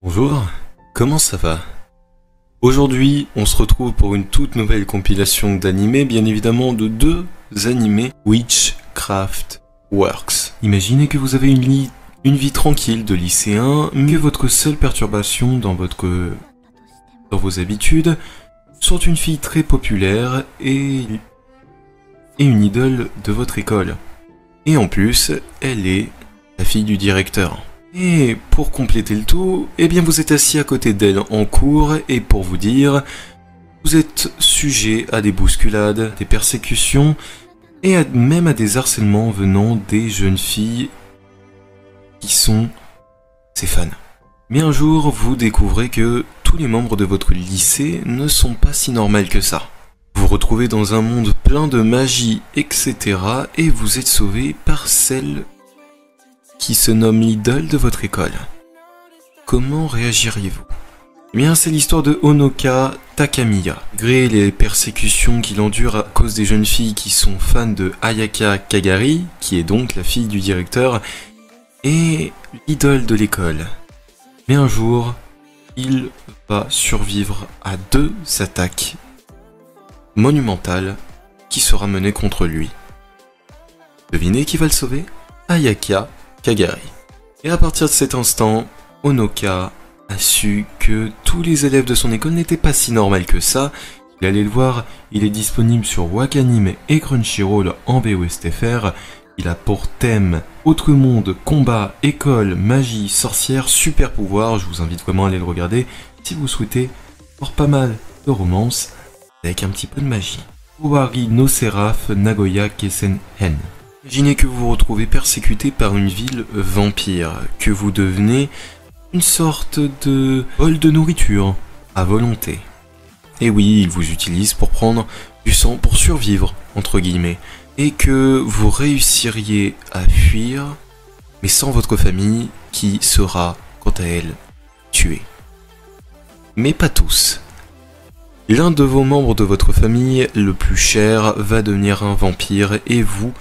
Bonjour, comment ça va? Aujourd'hui, on se retrouve pour une toute nouvelle compilation d'animés, bien évidemment de deux animés, Witchcraft Works. Imaginez que vous avez une vie tranquille de lycéen, mais votre seule perturbation dans vos habitudes sont une fille très populaire et une idole de votre école. Et en plus, elle est la fille du directeur. Et pour compléter le tout, eh bien vous êtes assis à côté d'elle en cours et pour vous dire, vous êtes sujet à des bousculades, des persécutions et même à des harcèlements venant des jeunes filles qui sont ses fans. Mais un jour, vous découvrez que tous les membres de votre lycée ne sont pas si normaux que ça. Vous vous retrouvez dans un monde plein de magie, etc. et vous êtes sauvé par celle qui se nomme l'idole de votre école. Comment réagiriez-vous? Eh bien, c'est l'histoire de Honoka Takamiya. Malgré les persécutions qu'il endure à cause des jeunes filles qui sont fans de Ayaka Kagari, qui est donc la fille du directeur, et l'idole de l'école. Mais un jour, il va survivre à deux attaques monumentales qui sera menées contre lui. Devinez qui va le sauver? Ayaka Kagari. Et à partir de cet instant, Honoka a su que tous les élèves de son école n'étaient pas si normaux que ça. Il allait le voir, il est disponible sur Wakanim et Crunchyroll en VOSTFR. Il a pour thème autre monde, combat, école, magie, sorcière, super pouvoir. Je vous invite vraiment à aller le regarder si vous souhaitez voir pas mal de romance avec un petit peu de magie. Owari no Seraph Nagoya Kesen Hen. Imaginez que vous vous retrouvez persécuté par une ville vampire, que vous devenez une sorte de bol de nourriture à volonté. Et oui, ils vous utilisent pour prendre du sang pour survivre, entre guillemets, et que vous réussiriez à fuir, mais sans votre famille qui sera, quant à elle, tuée. Mais pas tous. L'un de vos membres de votre famille, le plus cher, va devenir un vampire et vous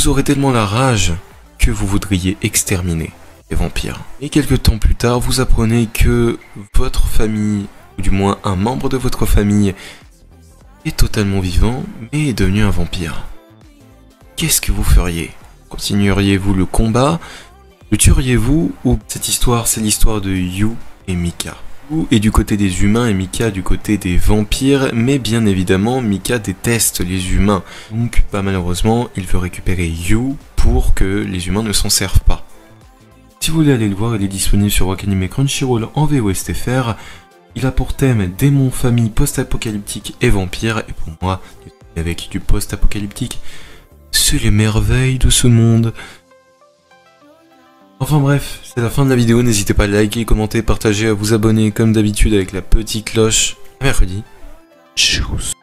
aurez tellement la rage que vous voudriez exterminer les vampires. Et quelques temps plus tard, vous apprenez que votre famille, ou du moins un membre de votre famille, est totalement vivant, mais est devenu un vampire. Qu'est-ce que vous feriez? Continueriez-vous le combat? Le tueriez-vous? Ou cette histoire, c'est l'histoire de Yu et Mika. Yu est du côté des humains et Mika du côté des vampires, mais bien évidemment, Mika déteste les humains. Donc, pas malheureusement, il veut récupérer Yu pour que les humains ne s'en servent pas. Si vous voulez aller le voir, il est disponible sur Wakanim et Crunchyroll en VOSTFR. Il a pour thème démons, famille, post-apocalyptique et vampires. Et pour moi, avec du post-apocalyptique, c'est les merveilles de ce monde. Enfin bref, c'est la fin de la vidéo, n'hésitez pas à liker, commenter, partager, à vous abonner comme d'habitude avec la petite cloche. À mercredi. Tchuss.